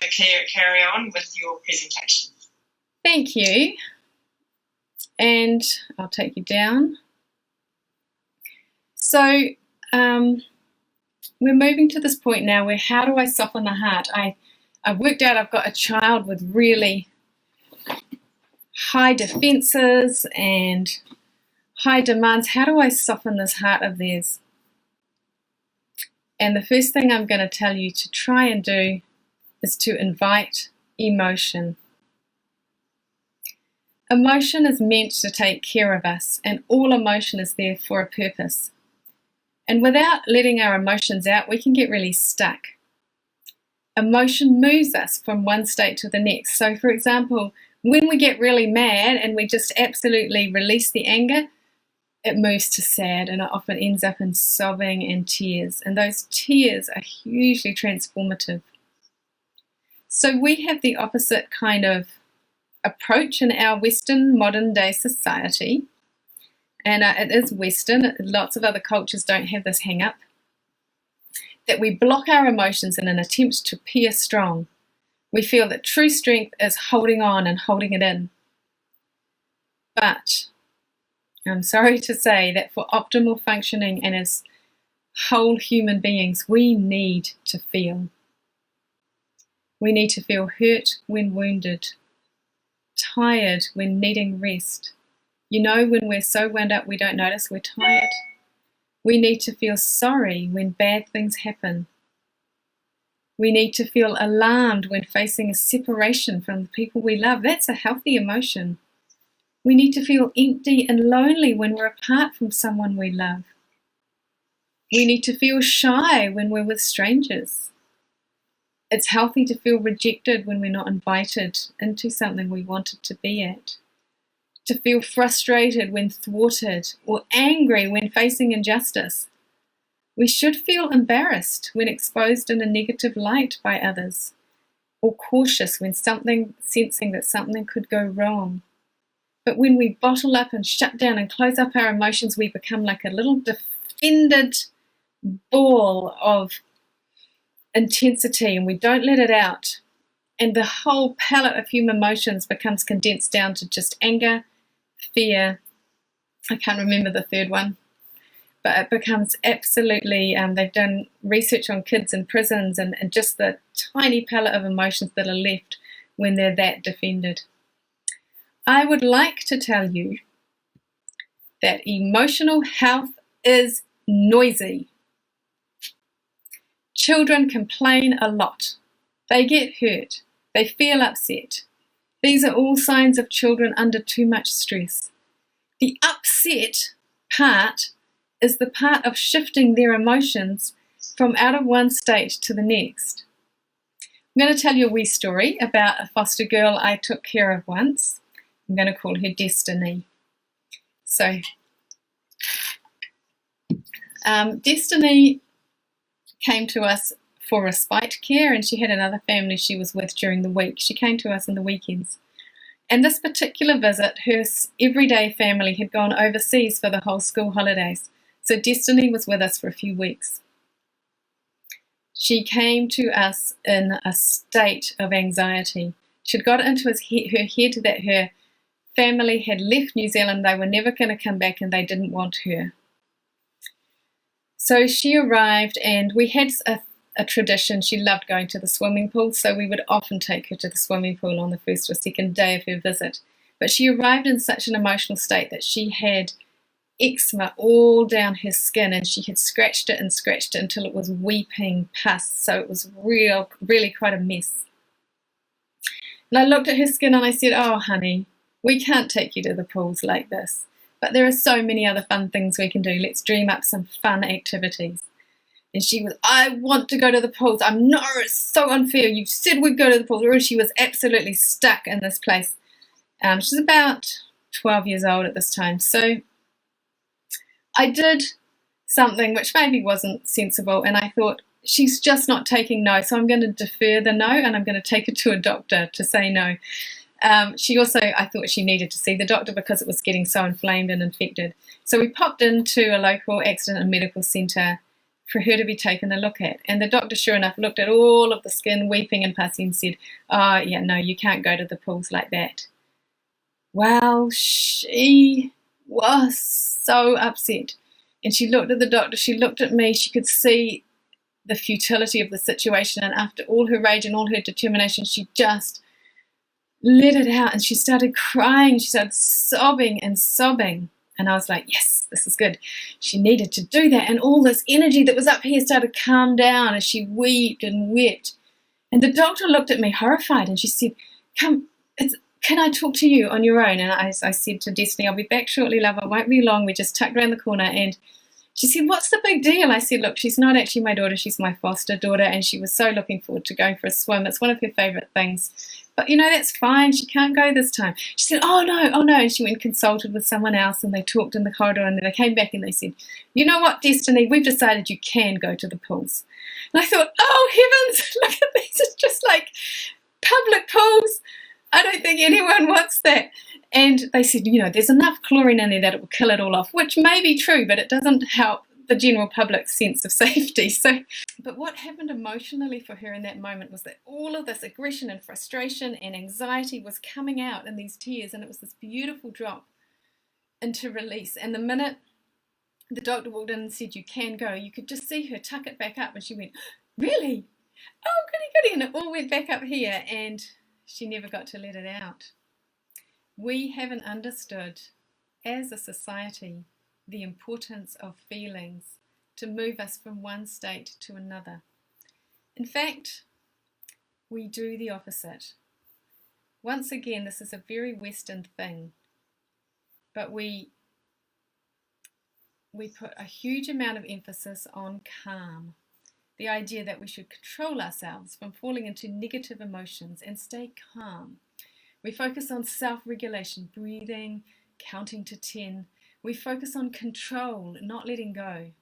to carry on with your presentation. Thank you. And I'll take you down. So we're moving to this point now where how do I soften the heart? I've worked out I've got a child with really high defenses and high demands. How do I soften this heart of theirs? And the first thing I'm going to tell you to try and do is to invite emotion. Emotion is meant to take care of us, and all emotion is there for a purpose. And without letting our emotions out, we can get really stuck. Emotion moves us from one state to the next. So, for example, when we get really mad and we just absolutely release the anger, it moves to sad, and it often ends up in sobbing and tears. And those tears are hugely transformative. So we have the opposite kind of approach in our Western modern day society. And it is Western. Lots of other cultures don't have this hang up. That we block our emotions in an attempt to appear strong. We feel that true strength is holding on and holding it in. But I'm sorry to say that for optimal functioning and as whole human beings, we need to feel. We need to feel hurt when wounded, tired when needing rest. You know, when we're so wound up we don't notice we're tired. We need to feel sorry when bad things happen. We need to feel alarmed when facing a separation from the people we love. That's a healthy emotion. We need to feel empty and lonely when we're apart from someone we love. We need to feel shy when we're with strangers. It's healthy to feel rejected when we're not invited into something we wanted to be at. To feel frustrated when thwarted or angry when facing injustice. We should feel embarrassed when exposed in a negative light by others, or cautious when sensing that something could go wrong. But when we bottle up and shut down and close up our emotions, we become like a little defended ball of intensity, and we don't let it out. And the whole palette of human emotions becomes condensed down to just anger, fear. I can't remember the third one. But it becomes absolutely, they've done research on kids in prisons and just the tiny palette of emotions that are left when they're that defended. I would like to tell you that emotional health is noisy. Children complain a lot. They get hurt. They feel upset. These are all signs of children under too much stress. The upset part is the part of shifting their emotions from out of one state to the next. I'm going to tell you a wee story about a foster girl I took care of once. I'm going to call her Destiny. So, Destiny came to us for respite care, and she had another family she was with during the week. She came to us on the weekends. And this particular visit, her everyday family had gone overseas for the whole school holidays. So Destiny was with us for a few weeks. She came to us in a state of anxiety. She'd got it into her head that her family had left New Zealand, they were never going to come back, and they didn't want her. So she arrived, and we had a tradition. She loved going to the swimming pool, so we would often take her to the swimming pool on the first or second day of her visit. But she arrived in such an emotional state that she had eczema all down her skin, and she had scratched it until it was weeping pus. So it was really quite a mess. And I looked at her skin and I said, "Oh, honey, we can't take you to the pools like this, but there are so many other fun things we can do. Let's dream up some fun activities." And she was, "I want to go to the pools. It's so unfair. You said we'd go to the pools." She was absolutely stuck in this place. She's about 12 years old at this time. So I did something which maybe wasn't sensible, and I thought, she's just not taking no, so I'm going to defer the no, and I'm going to take her to a doctor to say no. I thought she needed to see the doctor because it was getting so inflamed and infected. So we popped into a local accident and medical centre for her to be taken a look at. And the doctor, sure enough, looked at all of the skin, weeping and pussy, and said, "Oh, yeah, no, you can't go to the pools like that." Well, she was so upset. And she looked at the doctor, she looked at me, she could see the futility of the situation. And after all her rage and all her determination, she just let it out and she started crying. She started sobbing and sobbing. And I was like, yes, this is good. She needed to do that. And all this energy that was up here started to calm down as she wept and wept. And the doctor looked at me horrified and she said, "Come, can I talk to you on your own?" And I said to Destiny, "I'll be back shortly, love. I won't be long. We just tucked around the corner." And she said, "What's the big deal?" I said, "Look, she's not actually my daughter. She's my foster daughter. And she was so looking forward to going for a swim. It's one of her favourite things. But, that's fine. She can't go this time." She said, oh no. And she went and consulted with someone else and they talked in the corridor and then they came back and they said, "You know what, Destiny, we've decided you can go to the pools." And I thought, oh heavens, look at these. It's just like public pools. I don't think anyone wants that. And they said, there's enough chlorine in there that it will kill it all off, which may be true, but it doesn't help the general public's sense of safety. But what happened emotionally for her in that moment was that all of this aggression and frustration and anxiety was coming out in these tears, and it was this beautiful drop into release. And the minute the doctor walked in and said, "You can go," you could just see her tuck it back up, and she went, "Really? Oh, goody," and it all went back up here, and she never got to let it out. We haven't understood, as a society, the importance of feelings to move us from one state to another. In fact, we do the opposite. Once again, this is a very Western thing, but we put a huge amount of emphasis on calm. The idea that we should control ourselves from falling into negative emotions and stay calm. We focus on self-regulation, breathing, counting to 10. We focus on control, not letting go.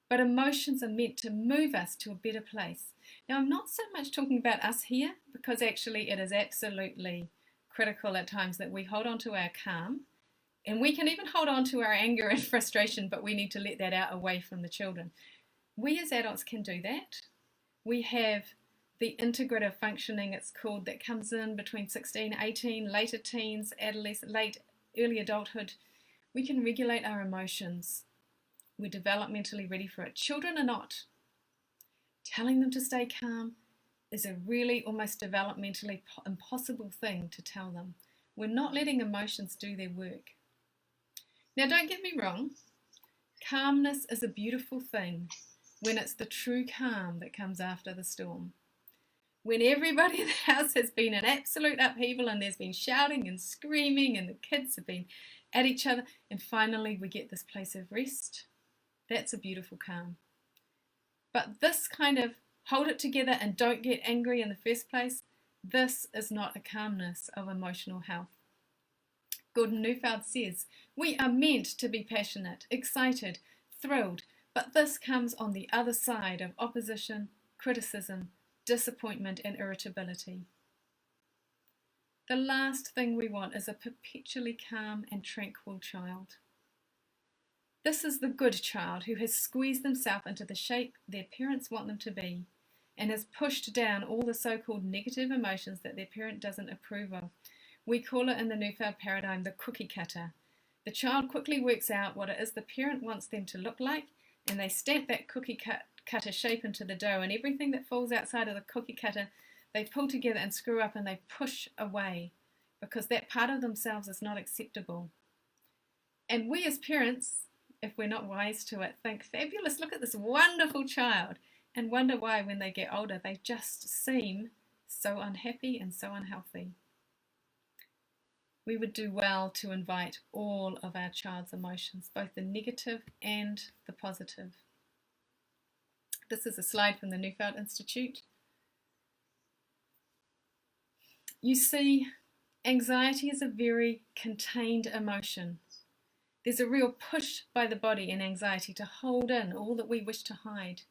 But emotions are meant to move us to a better place. Now, I'm not so much talking about us here, because actually it is absolutely critical at times that we hold on to our calm. And we can even hold on to our anger and frustration, but we need to let that out away from the children. We as adults can do that. We have the integrative functioning, it's called, that comes in between 16, 18, later teens, adolescent, early adulthood. We can regulate our emotions. We're developmentally ready for it. Children are not. Telling them to stay calm is a really almost developmentally impossible thing to tell them. We're not letting emotions do their work. Now, don't get me wrong. Calmness is a beautiful thing when it's the true calm that comes after the storm. When everybody in the house has been in absolute upheaval and there's been shouting and screaming and the kids have been at each other, and finally we get this place of rest, that's a beautiful calm. But this kind of hold it together and don't get angry in the first place, this is not a calmness of emotional health. Gordon Neufeld says, "We are meant to be passionate, excited, thrilled, but this comes on the other side of opposition, criticism, disappointment and irritability." The last thing we want is a perpetually calm and tranquil child. This is the good child who has squeezed themselves into the shape their parents want them to be and has pushed down all the so-called negative emotions that their parent doesn't approve of. We call it in the Neufeld paradigm the cookie cutter. The child quickly works out what it is the parent wants them to look like, and they stamp that cookie cutter shape into the dough, and everything that falls outside of the cookie cutter they pull together and screw up and they push away because that part of themselves is not acceptable. And we as parents, if we're not wise to it, think, fabulous, look at this wonderful child, and wonder why when they get older they just seem so unhappy and so unhealthy. We would do well to invite all of our child's emotions, both the negative and the positive. This is a slide from the Neufeld Institute. You see, anxiety is a very contained emotion. There's a real push by the body in anxiety to hold in all that we wish to hide.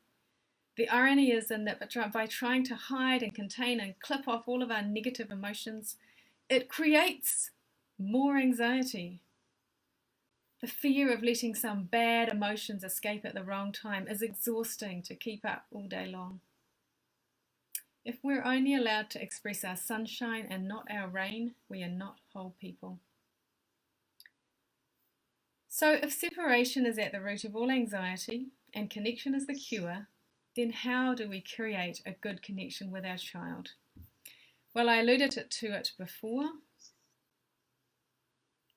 The irony is in that by trying to hide and contain and clip off all of our negative emotions, it creates more anxiety. The fear of letting some bad emotions escape at the wrong time is exhausting to keep up all day long. If we're only allowed to express our sunshine and not our rain, we are not whole people. So if separation is at the root of all anxiety and connection is the cure, then how do we create a good connection with our child? Well, I alluded to it before,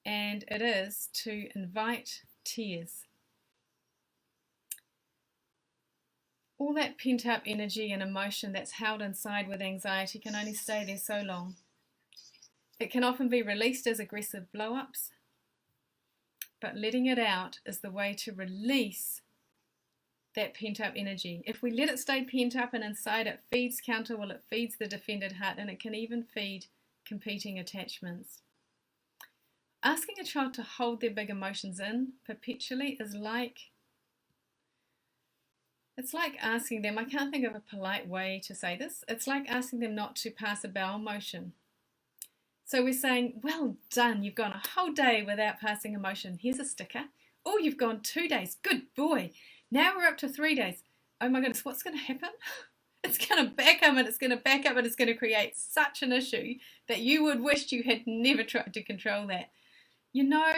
and it is to invite tears. All that pent-up energy and emotion that's held inside with anxiety can only stay there so long. It can often be released as aggressive blow-ups, but letting it out is the way to release that pent-up energy. If we let it stay pent up and inside, it feeds counter-will, it feeds the defended heart, and it can even feed competing attachments. Asking a child to hold their big emotions in perpetually is like asking them, I can't think of a polite way to say this, it's like asking them not to pass a bowel motion. So we're saying, well done, you've gone a whole day without passing a motion. Here's a sticker. Oh, you've gone 2 days. Good boy. Now we're up to 3 days. Oh my goodness, what's going to happen? It's going to back up and it's going to back up and it's going to create such an issue that you would wish you had never tried to control that. You know,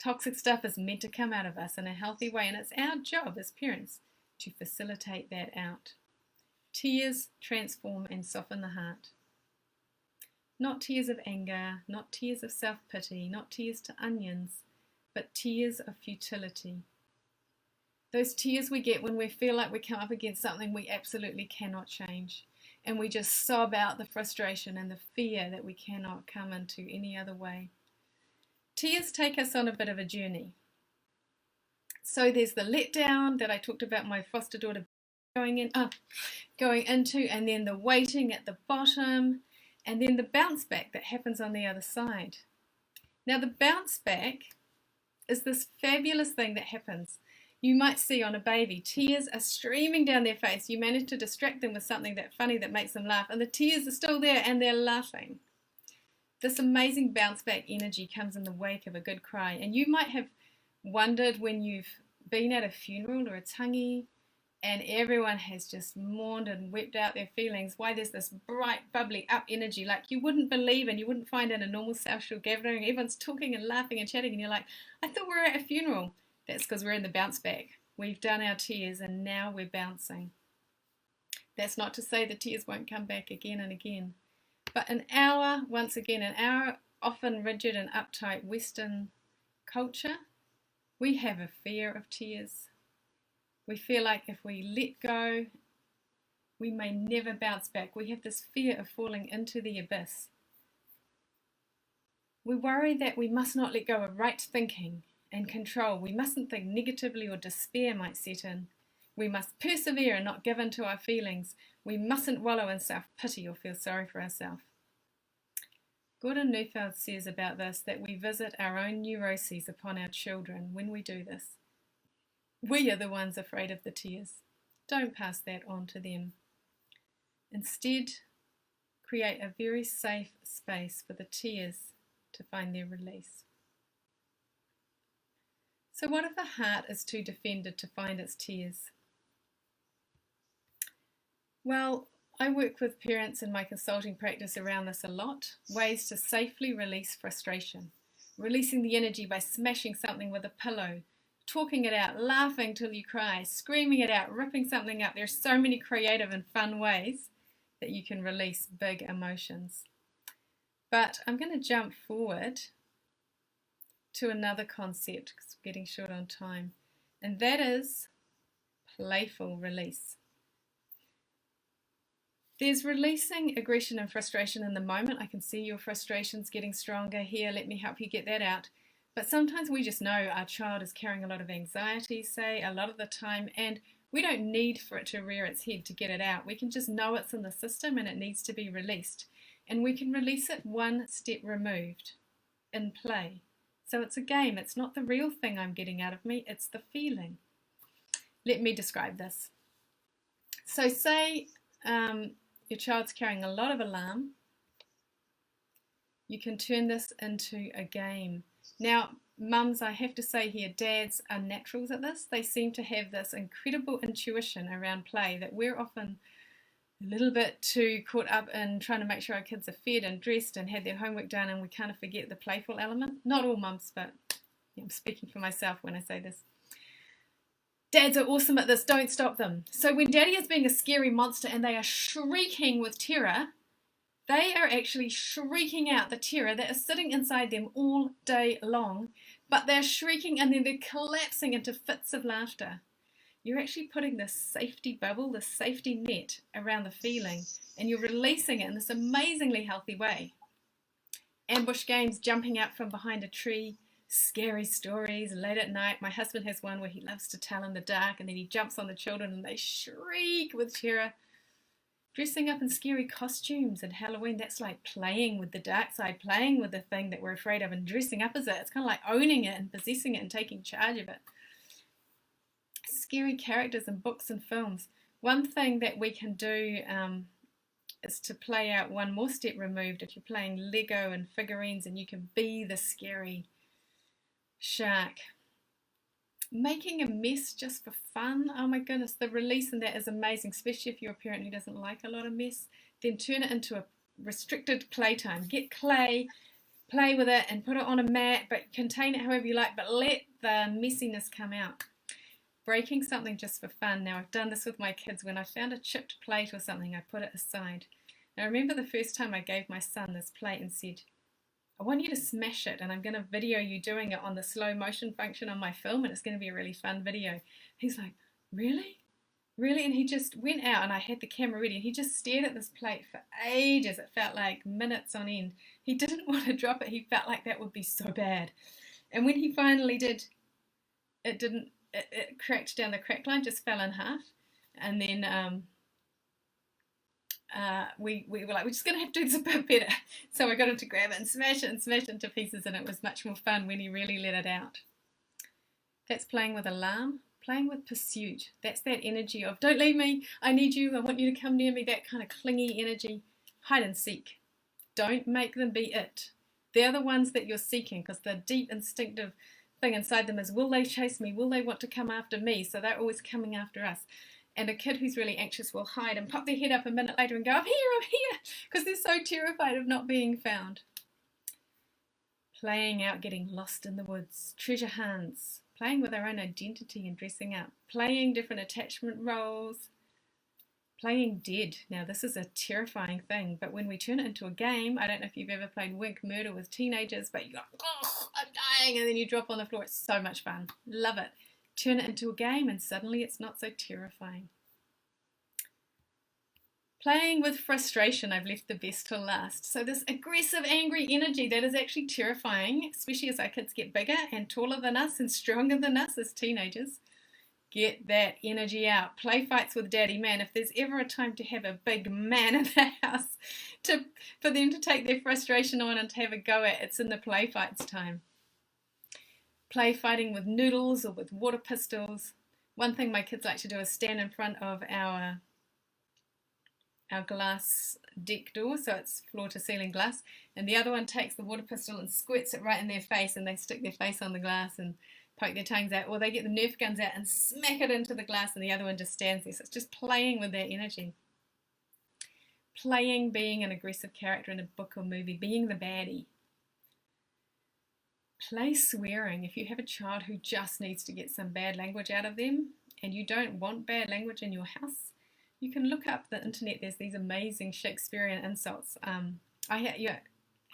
toxic stuff is meant to come out of us in a healthy way, and it's our job as parents to facilitate that out. Tears transform and soften the heart. Not tears of anger, not tears of self-pity, not tears to onions, but tears of futility. Those tears we get when we feel like we come up against something we absolutely cannot change, and we just sob out the frustration and the fear that we cannot come into any other way. Tears take us on a bit of a journey. So there's the letdown that I talked about my foster daughter going into, and then the waiting at the bottom, and then the bounce back that happens on the other side. Now the bounce back is this fabulous thing that happens. You might see on a baby, tears are streaming down their face. You manage to distract them with something that funny that makes them laugh, and the tears are still there and they're laughing. This amazing bounce back energy comes in the wake of a good cry. And you might have wondered when you've been at a funeral or a tangi and everyone has just mourned and wept out their feelings, why there's this bright, bubbly up energy like you wouldn't believe and you wouldn't find in a normal social gathering. Everyone's talking and laughing and chatting and you're like, I thought we were at a funeral. That's because we're in the bounce back. We've done our tears and now we're bouncing. That's not to say the tears won't come back again and again. But in our often rigid and uptight Western culture, we have a fear of tears. We feel like if we let go, we may never bounce back. We have this fear of falling into the abyss. We worry that we must not let go of right thinking and control. We mustn't think negatively or despair might set in. We must persevere and not give in to our feelings. We mustn't wallow in self-pity or feel sorry for ourselves. Gordon Neufeld says about this that we visit our own neuroses upon our children when we do this. We are the ones afraid of the tears. Don't pass that on to them. Instead, create a very safe space for the tears to find their release. So what if the heart is too defended to find its tears? Well, I work with parents in my consulting practice around this a lot. Ways to safely release frustration. Releasing the energy by smashing something with a pillow, talking it out, laughing till you cry, screaming it out, ripping something up. There's so many creative and fun ways that you can release big emotions. But I'm going to jump forward to another concept because we're getting short on time, and that is playful release. There's releasing aggression and frustration in the moment. I can see your frustrations getting stronger here. Let me help you get that out. But sometimes we just know our child is carrying a lot of anxiety, say, a lot of the time, and we don't need for it to rear its head to get it out. We can just know it's in the system and it needs to be released. And we can release it one step removed in play. So it's a game. It's not the real thing I'm getting out of me. It's the feeling. Let me describe this. So say your child's carrying a lot of alarm. You can turn this into a game. Now, mums, I have to say here, dads are naturals at this. They seem to have this incredible intuition around play that we're often a little bit too caught up in trying to make sure our kids are fed and dressed and had their homework done, and we kind of forget the playful element. Not all mums, but I'm speaking for myself when I say this. Dads are awesome at this. Don't stop them. So when daddy is being a scary monster and they are shrieking with terror, they are actually shrieking out the terror that is sitting inside them all day long, but they're shrieking and then they're collapsing into fits of laughter. You're actually putting this safety bubble, this safety net around the feeling, and you're releasing it in this amazingly healthy way. Ambush games, jumping out from behind a tree, scary stories late at night. My husband has one where he loves to tell in the dark, and then he jumps on the children and they shriek with terror. Dressing up in scary costumes at Halloween, that's like playing with the dark side, playing with the thing that we're afraid of and dressing up as it. It's kind of like owning it and possessing it and taking charge of it. Scary characters in books and films. One thing that we can do is to play out one more step removed. If you're playing Lego and figurines and you can be the scary shark. Making a mess just for fun, oh my goodness, the release in that is amazing, especially if you're a parent who doesn't like a lot of mess. Then turn it into a restricted playtime. Get clay, play with it and put it on a mat, but contain it however you like, but let the messiness come out. Breaking something just for fun. Now, I've done this with my kids. When I found a chipped plate or something, I put it aside. Now, I remember the first time I gave my son this plate and said, I want you to smash it, and I'm going to video you doing it on the slow motion function on my film, and it's going to be a really fun video. He's like, really? Really? And he just went out, and I had the camera ready, and he just stared at this plate for ages. It felt like minutes on end. He didn't want to drop it. He felt like that would be so bad. And when he finally did, it cracked down the crack line, just fell in half. And then we were like, we're just going to have to do this a bit better. So I got him to grab it and smash it into pieces, and it was much more fun when he really let it out. That's playing with alarm, playing with pursuit. That's that energy of, don't leave me, I need you, I want you to come near me, that kind of clingy energy. Hide and seek. Don't make them be it. They're the ones that you're seeking, because the deep instinctive thing inside them is, will they chase me? Will they want to come after me? So they're always coming after us. And a kid who's really anxious will hide and pop their head up a minute later and go, I'm here, because they're so terrified of not being found. Playing out, getting lost in the woods. Treasure hunts. Playing with our own identity and dressing up. Playing different attachment roles. Playing dead. Now, this is a terrifying thing, but when we turn it into a game, I don't know if you've ever played Wink Murder with teenagers, but you go, oh, I'm dying, and then you drop on the floor. It's so much fun. Love it. Turn it into a game and suddenly it's not so terrifying. Playing with frustration, I've left the best till last. So this aggressive, angry energy that is actually terrifying, especially as our kids get bigger and taller than us and stronger than us as teenagers. Get that energy out. Play fights with daddy. Man, if there's ever a time to have a big man in the house for them to take their frustration on and to have a go at, it's in the play fights time. Play fighting with noodles or with water pistols. One thing my kids like to do is stand in front of our glass deck door, so it's floor to ceiling glass, and the other one takes the water pistol and squirts it right in their face, and they stick their face on the glass and poke their tongues out, or they get the Nerf guns out and smack it into the glass, and the other one just stands there. So it's just playing with that energy. Playing being an aggressive character in a book or movie, being the baddie. Play swearing. If you have a child who just needs to get some bad language out of them and you don't want bad language in your house, you can look up the internet. There's these amazing Shakespearean insults. You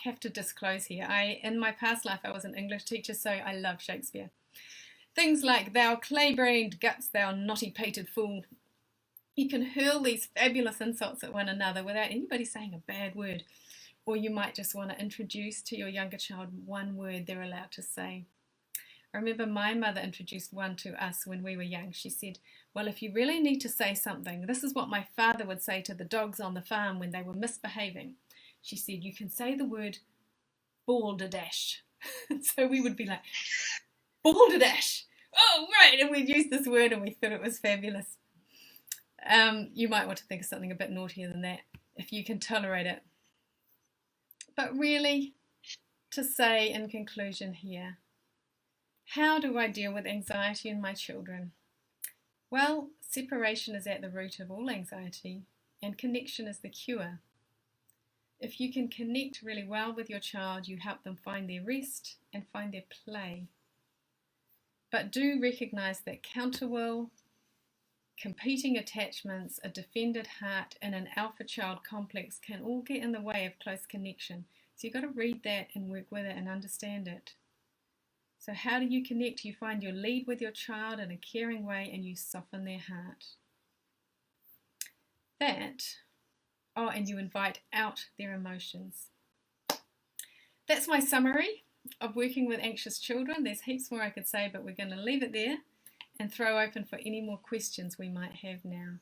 have to disclose here. In my past life, I was an English teacher, so I love Shakespeare. Things like, thou clay-brained guts, thou knotty-pated fool. You can hurl these fabulous insults at one another without anybody saying a bad word. Or you might just want to introduce to your younger child one word they're allowed to say. I remember my mother introduced one to us when we were young. She said, well, if you really need to say something, this is what my father would say to the dogs on the farm when they were misbehaving. She said, you can say the word balderdash. So we would be like, balderdash. Oh, right. And we'd use this word and we thought it was fabulous. You might want to think of something a bit naughtier than that if you can tolerate it. But really, to say in conclusion here, How do I deal with anxiety in my children? Well, separation is at the root of all anxiety, and connection is the cure. If you can connect really well with your child, you help them find their rest and find their play. But do recognize that counterwill, competing attachments, a defended heart, and an alpha child complex can all get in the way of close connection. So you've got to read that and work with it and understand it. So how do you connect? You find your lead with your child in a caring way and you soften their heart. And you invite out their emotions. That's my summary of working with anxious children. There's heaps more I could say, but we're going to leave it there and throw open for any more questions we might have now.